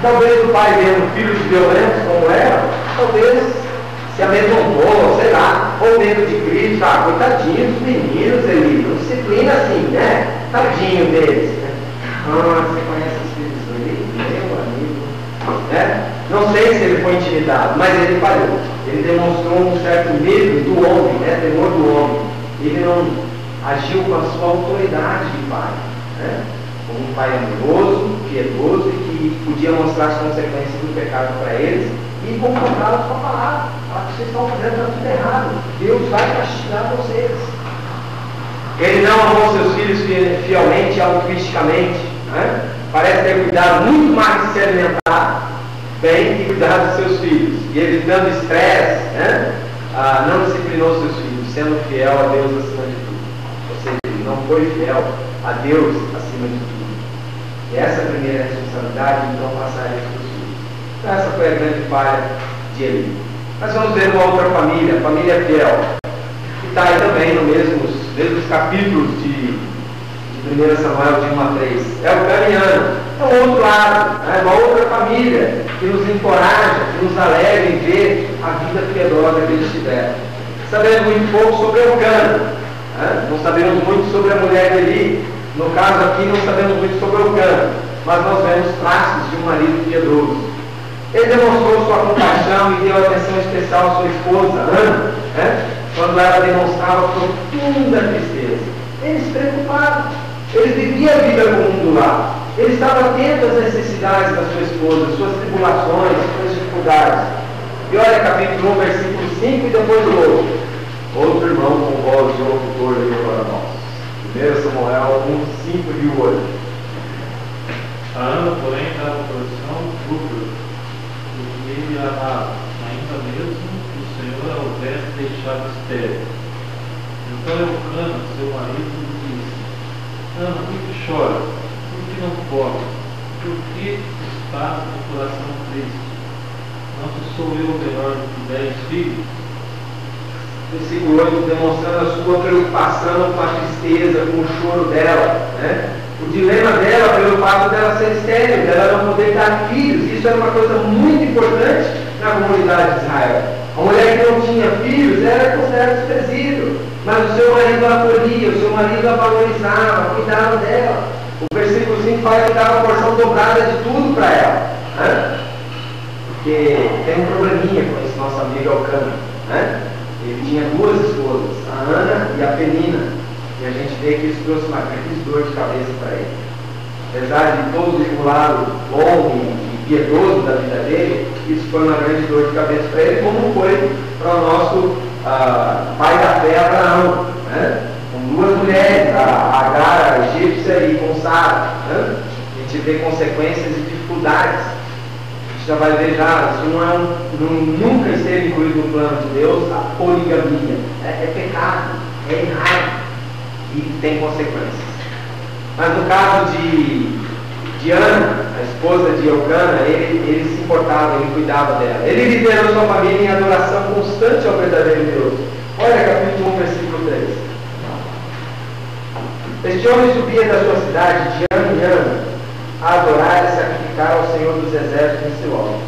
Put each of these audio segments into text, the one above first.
talvez o pai vendo filhos violentos como eram, talvez se amedrontou, sei lá, ou medo de Cristo, coitadinho dos meninos, ele não disciplina assim, né? Tadinho deles. Você conhece os filhos dele? Meu amigo. Né? Não sei se ele foi intimidado, mas ele falhou. Ele demonstrou um certo medo do homem, né? Temor do homem. Ele não agiu com a sua autoridade de pai, né? Como um pai amoroso, piedoso e que podia mostrar as consequências do pecado para eles e confrontá-los com a palavra. Falar que vocês estão fazendo tudo errado. Deus vai castigar vocês. Ele não amou seus filhos fielmente e altruisticamente, né? Parece ter cuidado muito mais de se alimentar bem que cuidar dos seus filhos. E evitando estresse, né? Não disciplinou seus filhos, sendo fiel a Deus acima de tudo. Ou seja, ele não foi fiel a Deus acima de tudo. E essa é a primeira responsabilidade, então, passar isso para os filhos. Então, essa foi a grande falha de Eli. Mas vamos ver uma outra família, a família fiel, que está aí também no mesmos capítulos de 1 Samuel de 1 a 3. É o Caniano, é um outro lado, é uma outra família que nos encoraja, que nos alegra em ver a vida piedosa que eles tiveram. Sabemos muito pouco sobre Eucana, né? Não sabemos muito sobre a mulher de Eli. No caso aqui não sabemos muito sobre Eucana, mas nós vemos traços de um marido piedoso. Ele demonstrou sua compaixão e deu atenção especial à sua esposa, Ana, né? Quando ela demonstrava profunda tristeza. Ele se preocupava, ele vivia a vida comum do lar, ele estava atento às necessidades da sua esposa, suas tribulações, suas dificuldades. E olha capítulo 1, versículo 5 e depois o outro. Outro irmão com voz de locutor leu para nós. 1 Samuel 1, 5 e 8. A Ana, porém, dava coração duplo, porque ele amava, ainda mesmo que o Senhor a houvesse deixado estéril. Então Eucana, seu marido, disse: Ana, por que chora? Por que não come? Por que está com o coração triste? Não sou eu melhor do que 10 filhos? Versículo 8, demonstrando a sua preocupação com a tristeza, com o choro dela, né? O dilema dela pelo fato dela ser estéril, dela não poder dar filhos. Isso era uma coisa muito importante na comunidade de Israel. A mulher que não tinha filhos era considerada desprezível, mas o seu marido a acolhia, o seu marido a valorizava, cuidava dela. O versículo 5 fala que dava a porção dobrada de tudo para ela, né? Porque tem um probleminha com esse nosso amigo Eucana, né? Ele tinha duas esposas, a Ana e a Penina, e a gente vê que isso trouxe uma grande dor de cabeça para ele. Apesar de todo o lado bom e piedoso da vida dele, isso foi uma grande dor de cabeça para ele, como foi para o nosso pai da fé, Abraão, né? Com duas mulheres, a Agar, a egípcia, e com Sara, né? A gente vê consequências e dificuldades. A gente já vai ver já, isso nunca esteve incluído no plano de Deus, a poligamia. É pecado, é errado e tem consequências. Mas no caso de Ana, a esposa de Eucana, ele se importava, ele cuidava dela. Ele liderou sua família em adoração constante ao verdadeiro Deus. Olha capítulo 1, versículo 3. Este homem subia da sua cidade de ano em ano a adorar e sacrificar ao Senhor dos Exércitos em Siló.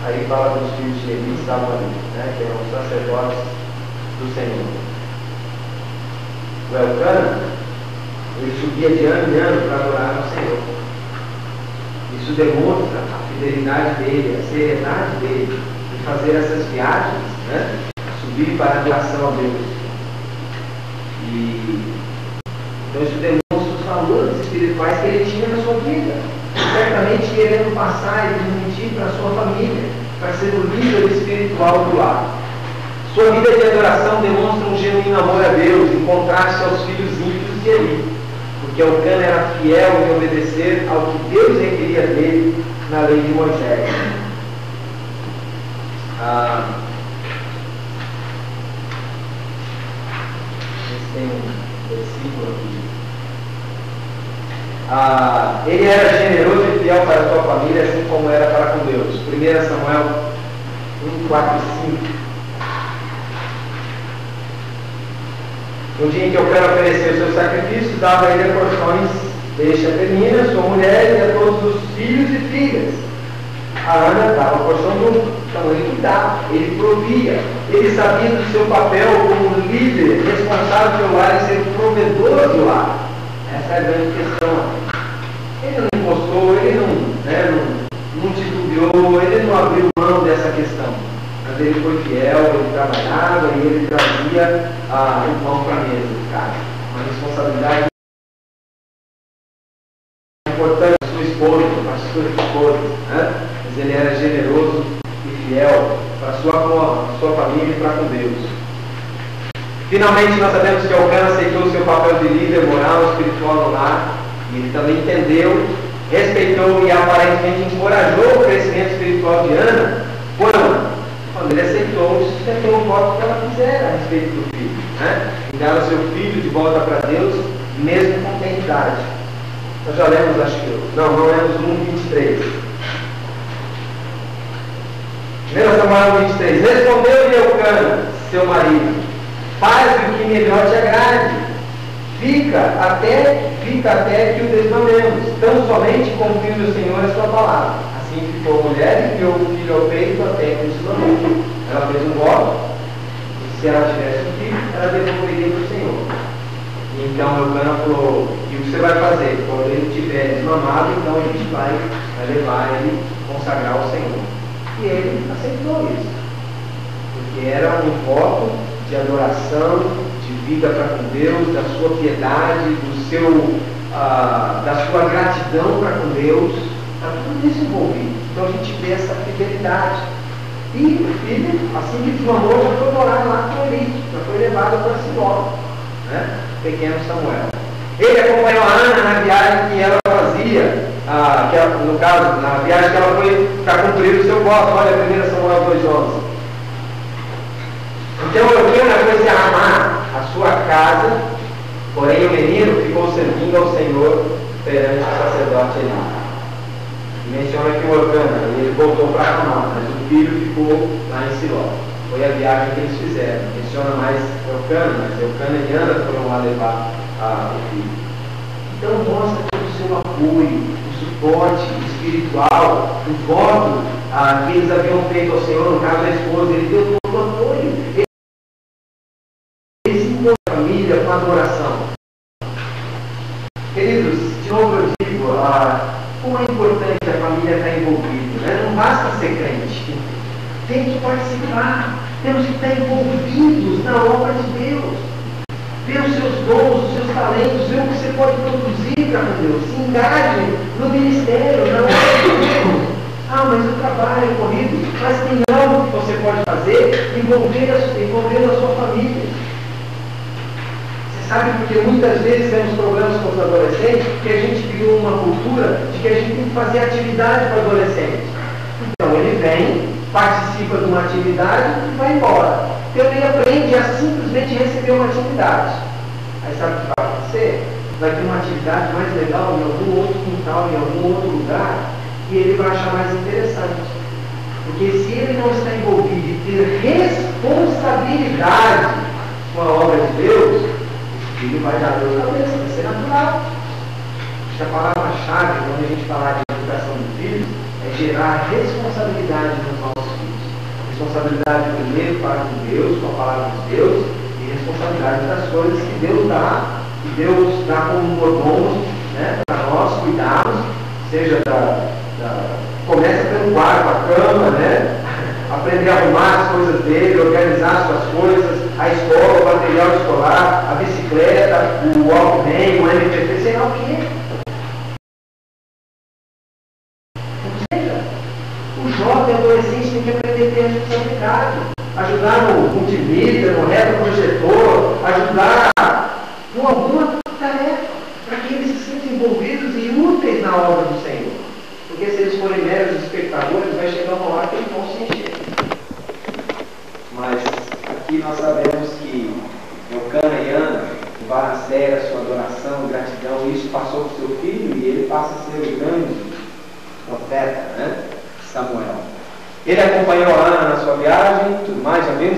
Aí fala dos filhos de Levi que estavam ali, né, que eram os sacerdotes do Senhor. O Eucana, ele subia de ano em ano para adorar ao Senhor. Isso demonstra a fidelidade dele, a seriedade dele em fazer essas viagens, né, subir para a adoração a Deus. Então isso demonstra os valores espirituais que ele tinha na sua vida, certamente querendo passar e transmitir para a sua família, para ser o líder espiritual do lar. Sua vida de adoração demonstra um genuíno amor a Deus, em contraste aos filhos ímpios de Eli, porque Eucana era fiel em obedecer ao que Deus requeria dele na lei de Moisés. Tem um versículo aqui. Ele era generoso e fiel para a sua família, assim como era para com Deus. 1 Samuel 1, 4 e 5. No dia em que Eucana ofereceu seus sacrifícios, dava a ele porções, deixa a Penina, sua mulher, e a todos os filhos e filhas. A Ana dava a porção dupla. Então ele cuidava, ele provia. Ele sabia do seu papel como líder, responsável pelo lar e ser o provedor do lar. Essa é a grande questão. Ele não encostou, ele não titubeou, ele não abriu mão dessa questão. Mas ele foi fiel, ele trabalhava e ele trazia o pão para a mesa de casa. Uma responsabilidade importante para sua esposa, para as suas esposas, né? Mas ele era generoso e fiel para a sua família e para com Deus. Finalmente nós sabemos que Elcana aceitou o seu papel de líder moral, espiritual no lar, e ele também entendeu, respeitou e aparentemente encorajou o crescimento espiritual de Ana, quando ele aceitou e sustentou o voto que ela fizera a respeito do filho, né? E dar o seu filho de volta para Deus, mesmo com tenidade. Nós já lemos, acho que não lemos 1:23. 1 Samuel 23. Respondeu-lhe Elcana, seu marido: faz o que melhor te agrade. Fica até que o desmamemos. Tão somente confia no Senhor a sua palavra. Assim ficou a mulher e enviou o filho ao peito até que o desmamou. Ela fez um voto. E se ela tivesse um filho, ela devolveria para o Senhor. E então Elcana falou: e o que você vai fazer? Quando ele estiver desmamado, então a gente vai levar ele, consagrar ao Senhor. E ele aceitou isso. Porque era um voto de adoração, de vida para com Deus, da sua piedade, da sua gratidão para com Deus. Está tudo isso envolvido. Então a gente vê essa fidelidade. E o filho, assim que desmamou, já foi morar lá com ele, já foi levado para Siló, né? Pequeno Samuel. Ele acompanhou a Ana na viagem que ela fazia, no caso, na viagem que ela foi para cumprir o seu voto. Olha, 1 Samuel 2:11. Então Elcana foi se armar a sua casa, porém o menino ficou servindo ao Senhor perante o sacerdote Eli. Menciona que o Elcana, ele voltou para Ramá, mas o filho ficou lá em Siló. Foi a viagem que eles fizeram. Menciona mais Elcana, mas Elcana e Ana foram lá levar o filho. Então mostra todo o seu apoio, o suporte espiritual, o voto que eles haviam feito ao Senhor, no caso da esposa. Ele deu todo o apoio. Ele se encontrou a família com adoração. Queridos, de novo eu digo, como é importante a família estar envolvida, né? Não basta ser crente. Tem que participar. Temos que estar envolvidos na obra de Deus. Ver os seus dons, os seus talentos, ver o que você pode produzir para Deus. Se engaje no ministério, na obra de Deus. Mas o trabalho é corrido, mas tem algo que você pode fazer envolvendo a sua família. Você sabe porque muitas vezes temos problemas com os adolescentes, porque a gente criou uma cultura de que a gente tem que fazer atividade para adolescentes. Então ele vem, participa de uma atividade e vai embora. Então ele aprende a simplesmente receber uma atividade. Aí sabe o que vai acontecer? Vai ter uma atividade mais legal em algum outro quintal, em algum outro lugar, e ele vai achar mais interessante. Porque se ele não está envolvido e ter responsabilidade com a obra de Deus, ele vai dar dor na cabeça, vai ser natural. Acho que a palavra-chave, quando a gente falar de educação do filho, é gerar responsabilidade nos nossos filhos. Responsabilidade primeiro para com Deus, com a palavra de Deus, e responsabilidade das coisas que Deus dá como mordomos, né, para nós cuidarmos, seja começa pelo quarto, a cama, né? Aprender a arrumar as coisas dele, organizar as suas coisas, a escola, o material escolar, a bicicleta, o Walkman, o MPT, sei lá o quê. O jovem adolescente tem que aprender a ter responsabilidade, ajudar no multimídia, no retroprojetor, ajudar com alguma tarefa, para que eles se sintam envolvidos e úteis na obra do Senhor. Porque se eles forem meros espectadores, vai chegar uma hora que eles vão se encher. Mas aqui nós sabemos que Elcana e Ana levaram a sério a sua adoração, gratidão, e isso passou para o seu filho, e ele passa a ser o grande profeta, né? Samuel. Ele acompanhou a Ana na sua viagem, tudo mais, já vimos